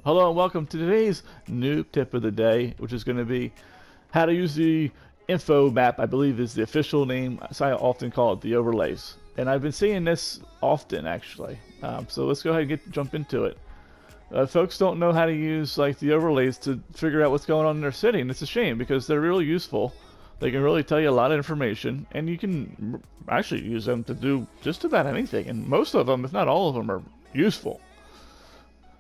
Hello and welcome to today's noob tip of the day, which is going to be how to use the info map. I believe is the official name, so I often call it the overlays. And I've been seeing this often actually. So let's go ahead and jump into it. Folks don't know how to use like the overlays to figure out what's going on in their city, and it's a shame because they're really useful. They can really tell you a lot of information, and you can actually use them to do just about anything. And most of them, if not all of them, are useful.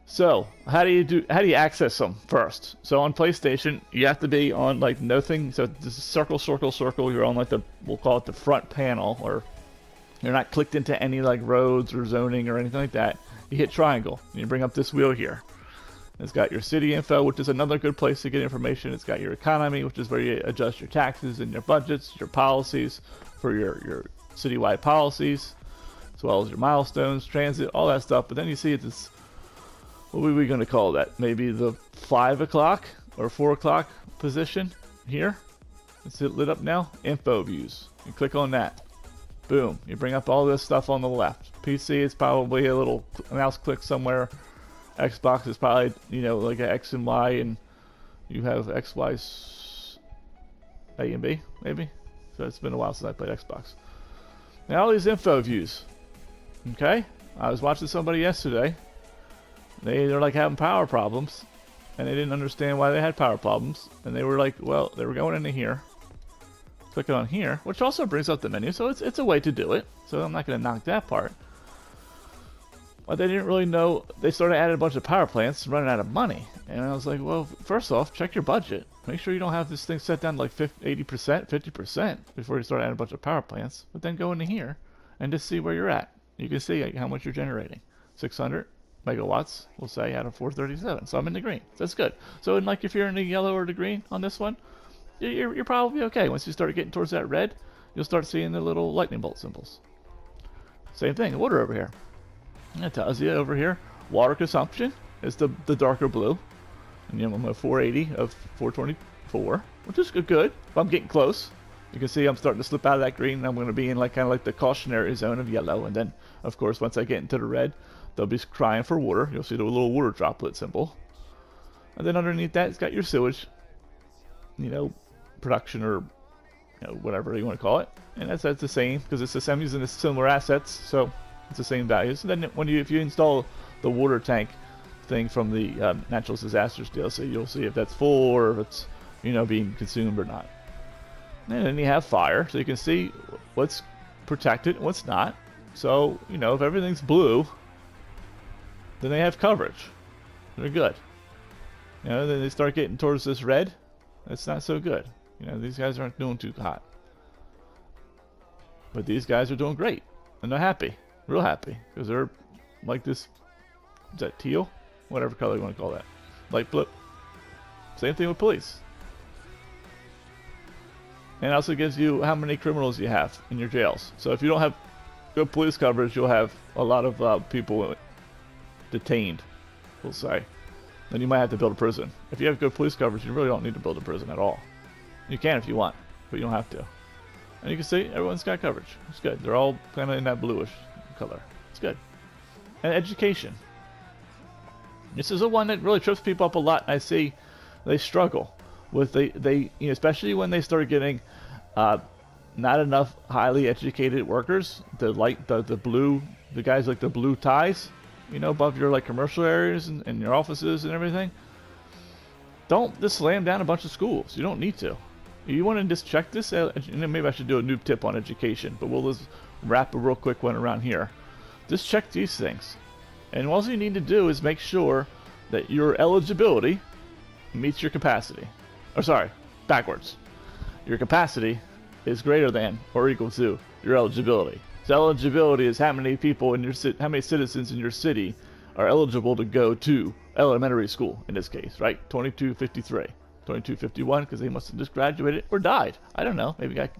So how do you access them first? So on PlayStation, you have to be on like nothing. So this is circle, circle, circle. You're on like we'll call it the front panel, or you're not clicked into any like roads or zoning or anything like that. You hit triangle and you bring up this wheel here. It's got your city info, which is another good place to get information. It's got your economy, which is where you adjust your taxes and your budgets, your policies for your citywide policies, as well as your milestones, transit, all that stuff. But then you see this. What are we going to call that? Maybe the 5 o'clock or 4 o'clock position here. Is it lit up now? Info views. You click on that. Boom. You bring up all this stuff on the left. PC is probably a little mouse click somewhere. Xbox is probably, like an X and Y, and you have X, Y, A and B, maybe? So it's been a while since I played Xbox. Now all these info views. Okay? I was watching somebody yesterday. They're like having power problems, and they didn't understand why they had power problems, and they were like, well, they were going into here, clicking on here, which also brings up the menu, so it's a way to do it, so I'm not going to knock that part. But they didn't really know. They started adding a bunch of power plants, running out of money, and I was like, well, first off, check your budget. Make sure you don't have this thing set down to like 80%, 50% before you start adding a bunch of power plants, but then go into here and just see where you're at. You can see how much you're generating. 600 megawatts, we'll say, out of 437. So I'm in the green. So that's good. So like if you're in the yellow or the green on this one, you're probably okay. Once you start getting towards that red, you'll start seeing the little lightning bolt symbols. Same thing, water over here. And it tells you over here, water consumption is the darker blue. And I'm at 480 of 424, which is good. If I'm getting close, you can see I'm starting to slip out of that green, and I'm going to be in like kind of like the cautionary zone of yellow. And then, of course, once I get into the red, they'll be crying for water. You'll see the little water droplet symbol. And then underneath that, it's got your sewage, production, or whatever you want to call it. And that's the same, because it's the same using the similar assets, so it's the same values. And then if you install the water tank thing from the natural disasters DLC, you'll see if that's full or if it's being consumed or not. And then you have fire, so you can see what's protected and what's not. So if everything's blue, then they have coverage. They're good. Then they start getting towards this red. That's not so good. These guys aren't doing too hot. But these guys are doing great. And they're happy. Real happy. Because they're like this. Is that teal? Whatever color you want to call that. Light blue. Same thing with police. And it also gives you how many criminals you have in your jails. So if you don't have good police coverage, you'll have a lot of people detained, we'll say. Then you might have to build a prison. If you have good police coverage, you really don't need to build a prison at all. You can if you want, but you don't have to. And you can see everyone's got coverage. It's good. They're all kind of in that bluish color. It's good. And education. This is the one that really trips people up a lot. I see they struggle with especially when they start getting not enough highly educated workers. The guys like the blue ties, above your like commercial areas and your offices and everything. Don't just slam down a bunch of schools. You don't need to. You want to just check this out, and then maybe I should do a noob tip on education, but we'll just wrap a real quick one around here. Just check these things. And all you need to do is make sure that your eligibility meets your capacity. Or sorry, backwards. Your capacity is greater than or equal to your eligibility. So eligibility is how many people in your how many citizens in your city are eligible to go to elementary school in this case, right? 2253, 2251 because they must have just graduated or died. I don't know, maybe got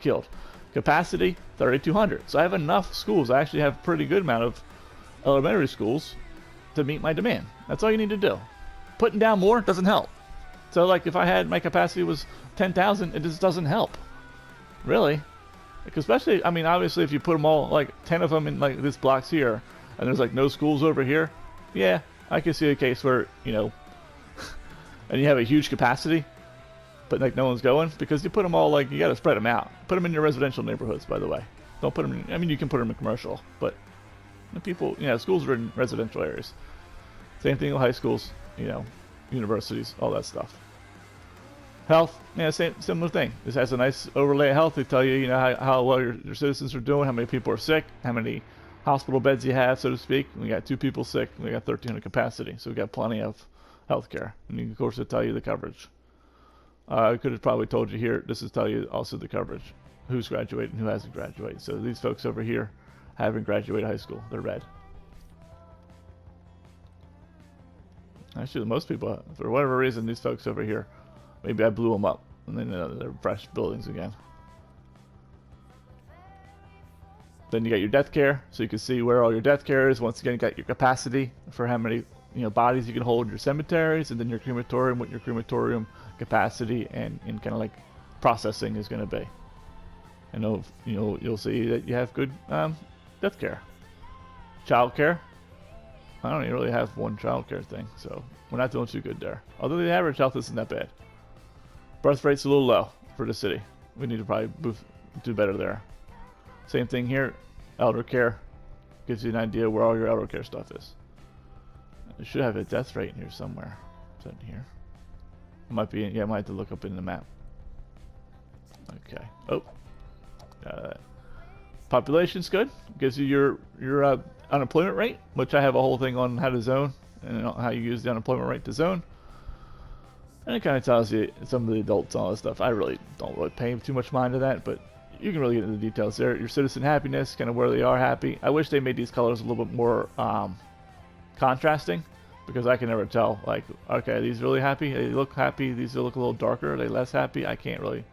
killed. Capacity 3200. So I have enough schools. I actually have a pretty good amount of elementary schools to meet my demand. That's all you need to do. Putting down more doesn't help. So like if I had my capacity was 10,000, it just doesn't help. Really. Because especially, I mean, obviously if you put them all, like 10 of them in like this blocks here, and there's like no schools over here, yeah, I can see a case where, you know, and you have a huge capacity, but like no one's going because you put them all like you got to spread them out. Put them in your residential neighborhoods, by the way. Don't put them in, I mean, you can put them in commercial, but the people, you know, schools are in residential areas. Same thing with high schools, you know, universities, all that stuff. Health, yeah, similar thing. This has a nice overlay of health. They tell you, you know, how well your citizens are doing, how many people are sick, how many hospital beds you have, so to speak. We got 2 people sick, we got 1,300 capacity, so we got plenty of health care. And of course, it'll tell you the coverage. I could have probably told you here, this is tell you also the coverage. Who's graduated and who hasn't graduated. So these folks over here haven't graduated high school. They're red. Actually, most people, for whatever reason, these folks over here, maybe I blew them up. And then they're fresh buildings again. Then you got your death care, so you can see where all your death care is. Once again, you got your capacity for how many bodies you can hold in your cemeteries, and then your crematorium, what your crematorium capacity and kind of like processing is going to be. And you'll see that you have good death care. Child care, I don't even really have one child care thing, so we're not doing too good there. Although the average health isn't that bad. Birth rate's a little low for the city. We need to probably do better there. Same thing here. Elder care gives you an idea where all your elder care stuff is. It should have a death rate in here somewhere. Is that in here? It might be. Yeah, I might have to look up in the map. Okay. Oh. Population's good. Gives you your unemployment rate, which I have a whole thing on how to zone and how you use the unemployment rate to zone. And it kind of tells you some of the adults and all this stuff. I really don't really pay too much mind to that, but you can really get into the details there. Your citizen happiness, kind of where they are happy. I wish they made these colors a little bit more contrasting, because I can never tell. Like, okay, these really happy? They look happy. These look a little darker. Are they less happy? I can't really.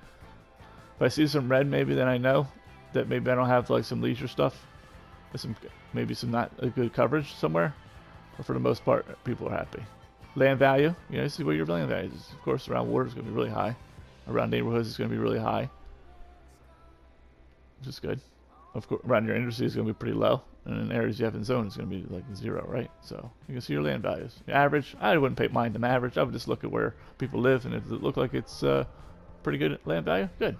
If I see some red, maybe then I know that maybe I don't have like some leisure stuff, maybe some not a good coverage somewhere. But for the most part, people are happy. Land value, see where your land value is. Of course, around water is going to be really high. Around neighborhoods is going to be really high, which is good. Of course, around your industry is going to be pretty low, and in areas you have in zone it's going to be like 0, right? So you can see your land values. The average, I wouldn't pay mind them average. I would just look at where people live, and if it look like it's pretty good land value, good.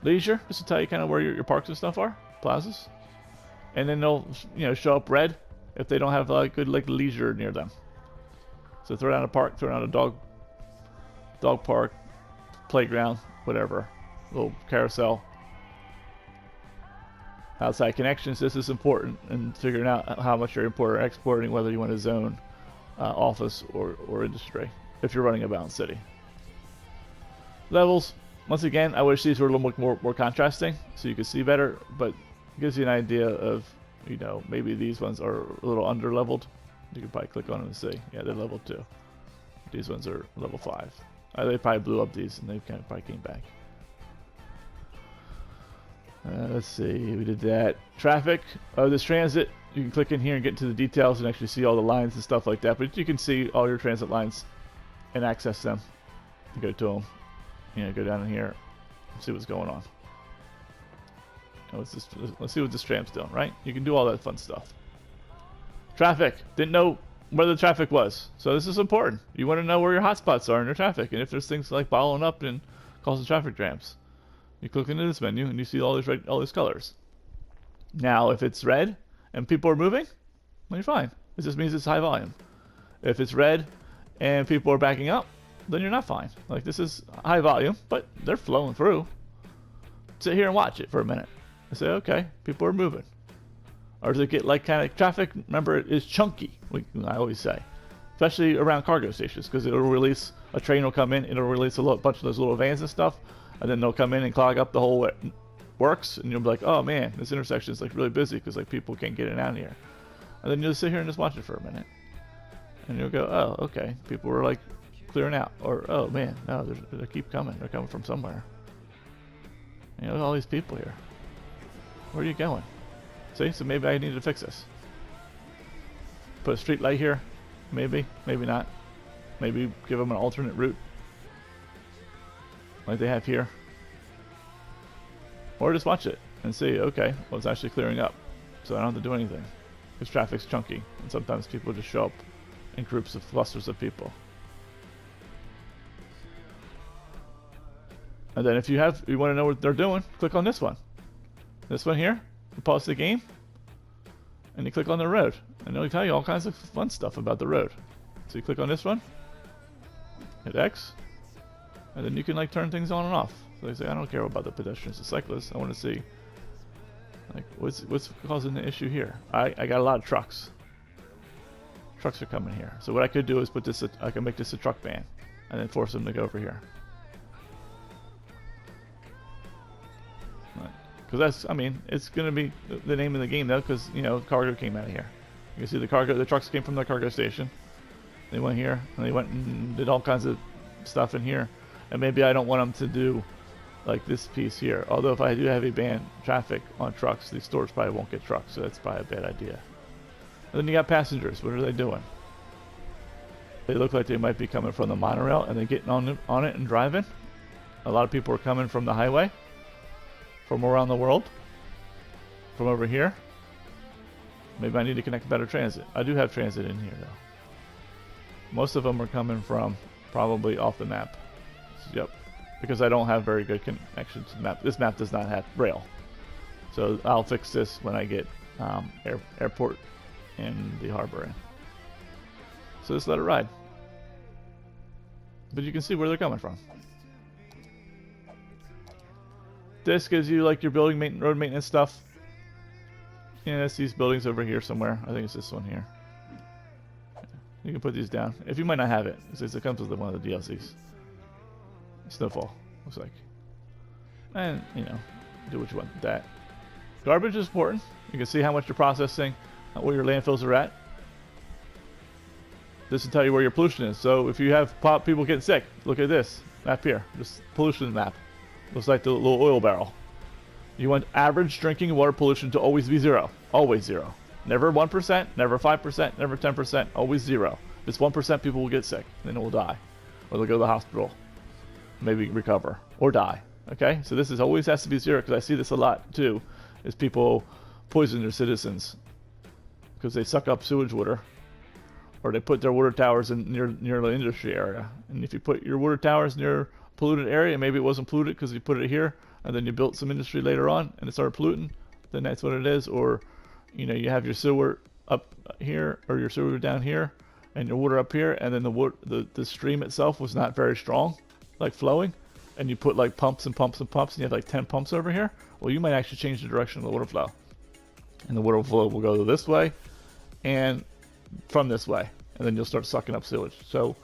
Leisure, just to tell you kind of where your parks and stuff are, plazas, and then they'll show up red if they don't have good leisure near them. So throw down a park, throw down a dog park, playground, whatever, little carousel. Outside connections, this is important in figuring out how much you're importing or exporting, whether you want to zone office or industry, if you're running a balanced city. Levels, once again, I wish these were a little more contrasting so you could see better, but it gives you an idea of, maybe these ones are a little under leveled. You can probably click on them and see. Yeah, they're level 2. These ones are level 5. They probably blew up these and they probably came back. Let's see, we did that. Traffic, this transit, you can click in here and get into the details and actually see all the lines and stuff like that. But you can see all your transit lines and access them. You go to them, go down in here and see what's going on. Let's see what this tram's doing, right? You can do all that fun stuff. Traffic, didn't know where the traffic was. So this is important. You want to know where your hotspots are in your traffic. And if there's things like bottling up and causing traffic jams. You click into this menu and you see all these colors. Now, if it's red and people are moving, then you're fine. It just means it's high volume. If it's red and people are backing up, then you're not fine. Like, this is high volume, but they're flowing through. Sit here and watch it for a minute. I say, okay, people are moving. Or does it get kind of traffic? Remember, it is chunky, I always say. Especially around cargo stations, because it'll release, a train will come in, it'll release a bunch of those little vans and stuff, and then they'll come in and clog up the whole works, and you'll be like, oh man, this intersection is really busy because people can't get in and out of here. And then you'll sit here and just watch it for a minute. And you'll go, oh, okay, people were clearing out. Or, oh man, no, they keep coming. They're coming from somewhere. All these people here. Where are you going? See, so maybe I need to fix this. Put a street light here. Maybe, maybe not. Maybe give them an alternate route, like they have here. Or just watch it and see, okay, well, it's actually clearing up. So I don't have to do anything. Because traffic's chunky. And sometimes people just show up in groups of clusters of people. And then if you want to know what they're doing, click on this one. This one here, you pause the game, and you click on the road. And it'll tell you all kinds of fun stuff about the road. So you click on this one, hit X, and then you can like turn things on and off. So they say, I don't care about the pedestrians and cyclists. I want to see like what's causing the issue here. I got a lot of trucks. Trucks are coming here. So what I could do is put this, I can make this a truck ban, and then force them to go over here. Because that's, I mean, it's going to be the name of the game though, because, you know, cargo came out of here. You can see the trucks came from the cargo station. They went here, and they went and did all kinds of stuff in here. And maybe I don't want them to do like this piece here. Although if I do heavy ban traffic on trucks, these stores probably won't get trucks, so that's probably a bad idea. And then you got passengers. What are they doing? They look like they might be coming from the monorail, and they're getting on it and driving. A lot of people are coming from the highway, from around the world, from over here. Maybe I need to connect better transit. I do have transit in here though. Most of them are coming from probably off the map. Yep, because I don't have very good connections to the map. This map does not have rail. So I'll fix this when I get airport and the harbor in. So just let it ride. But you can see where they're coming from. This gives you like your building road maintenance stuff. Yeah, it's these buildings over here somewhere. I think it's this one here. You can put these down. If you might not have it, it comes with one of the DLCs. Snowfall, looks like. And, you know, do what you want with that. Garbage is important. You can see how much you're processing, where your landfills are at. This will tell you where your pollution is. So if you have people getting sick, look at this map here. This pollution map. Looks like the little oil barrel. You want average drinking water pollution to always be 0. Always 0. Never 1%, never 5%, never 10%, always 0. If it's 1%, people will get sick, then it will die. Or they'll go to the hospital, maybe recover, or die. Okay? So this always has to be 0, because I see this a lot too, is people poison their citizens because they suck up sewage water, or they put their water towers in near the industry area. And if you put your water towers near polluted area, maybe it wasn't polluted because you put it here, and then you built some industry later on and it started polluting, then that's what it is. Or, you know, you have your sewer up here, or your sewer down here, and your water up here, and then the stream itself was not very strong, like flowing, and you put like pumps and pumps and pumps, and you have like 10 pumps over here. Well, you might actually change the direction of the water flow, and the water flow will go this way and from this way, and then you'll start sucking up sewage. So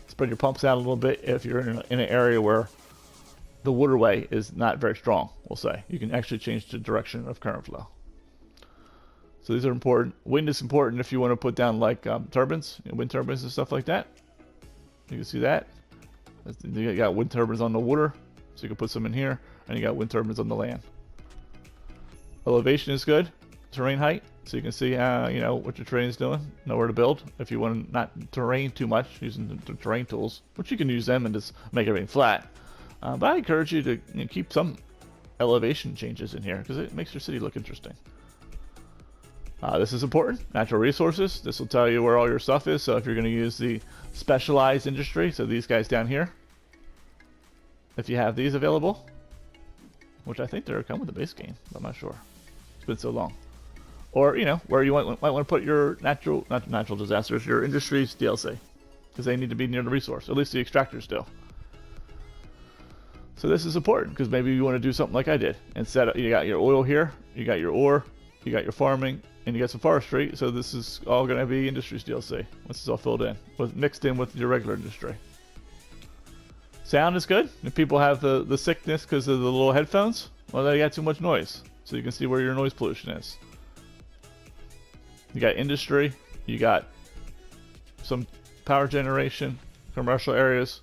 spread your pumps out a little bit if you're in an area where the waterway is not very strong, we'll say. You can actually change the direction of current flow. So these are important. Wind is important if you want to put down like turbines, wind turbines and stuff like that. You can see that. You got wind turbines on the water, so you can put some in here, and you got wind turbines on the land. Elevation is good. Terrain height, so you can see you know what your terrain is doing, know where to build. If you want to not terrain too much, using the terrain tools, which you can use them and just make everything flat. But I encourage you to keep some elevation changes in here because it makes your city look interesting. This is important. Natural resources. This will tell you where all your stuff is. So if you're going to use the specialized industry, so these guys down here, if you have these available, which I think they're come with the base game, but I'm not sure. It's been so long. Or, you know, where you might want to put your not natural disasters, your industries DLC, because they need to be near the resource. At least the extractors do. So this is important because maybe you want to do something like I did. Instead of, you got your oil here, you got your ore, you got your farming, and you got some forestry. So this is all going to be industries DLC once it's all filled in, mixed in with your regular industry. Sound is good. If people have the sickness because of the little headphones, well, they got too much noise. So you can see where your noise pollution is. You got industry, you got some power generation, commercial areas,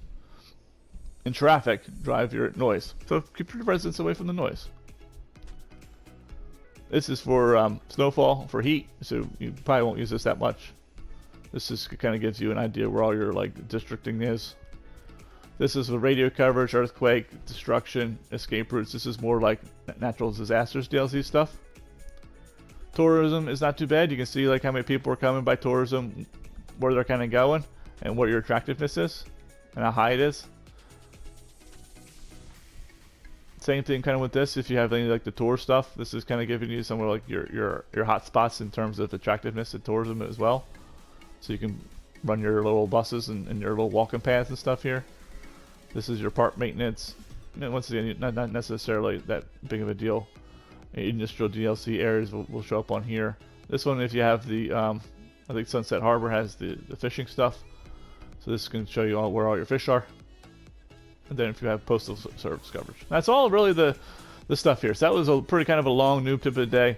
and traffic drive your noise. So keep your residents away from the noise. This is for snowfall, for heat, so you probably won't use this that much. This just kind of gives you an idea where all your like districting is. This is the radio coverage, earthquake, destruction, escape routes. This is more like natural disasters DLC stuff. Tourism is not too bad. You can see like how many people are coming by tourism. where they're kind of going and what your attractiveness is and how high it is. Same thing kind of with this. If you have any like the tour stuff, this is kind of giving you some of like your hot spots in terms of attractiveness and tourism as well. So you can run your little buses and your little walking paths and stuff here. This is your park maintenance. And once again, not necessarily that big of a deal. Industrial DLC areas will show up on here. This one, if you have the, I think Sunset Harbor has the fishing stuff. So this can show you where all your fish are. And then if you have postal service coverage. That's all really the stuff here. So that was a pretty kind of a long noob tip of the day.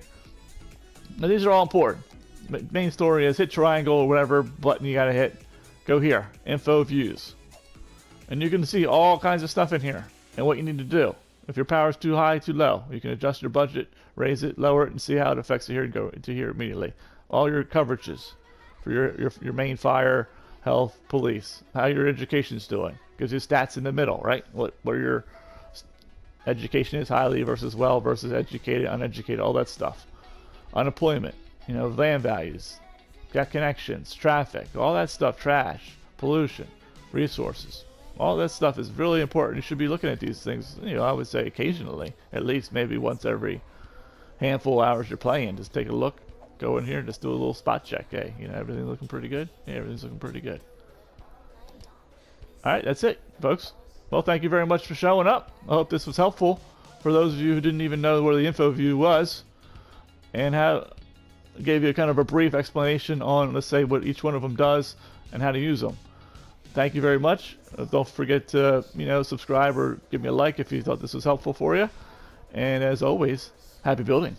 Now these are all important. Main story is hit triangle or whatever button you gotta hit. Go here, info views. And you can see all kinds of stuff in here and what you need to do. If your power is too high, too low, you can adjust your budget, raise it, lower it, and see how it affects it here and go to here immediately. All your coverages for your main fire, health, police, how your education's doing. Gives you stats in the middle, right? Where your education is, highly versus well versus educated, uneducated, all that stuff. Unemployment, you know, land values, got connections, traffic, all that stuff, trash, pollution, resources. All that stuff is really important. You should be looking at these things, you know, I would say occasionally, at least maybe once every handful of hours you're playing. Just take a look, go in here and just do a little spot check. Hey, you know, everything looking pretty good? Yeah, everything's looking pretty good. Alright, that's it, folks. Well, thank you very much for showing up. I hope this was helpful for those of you who didn't even know where the info view was. And gave you kind of a brief explanation on, let's say, what each one of them does and how to use them. Thank you very much. Don't forget to, you know, subscribe or give me a like if you thought this was helpful for you. And as always, happy building.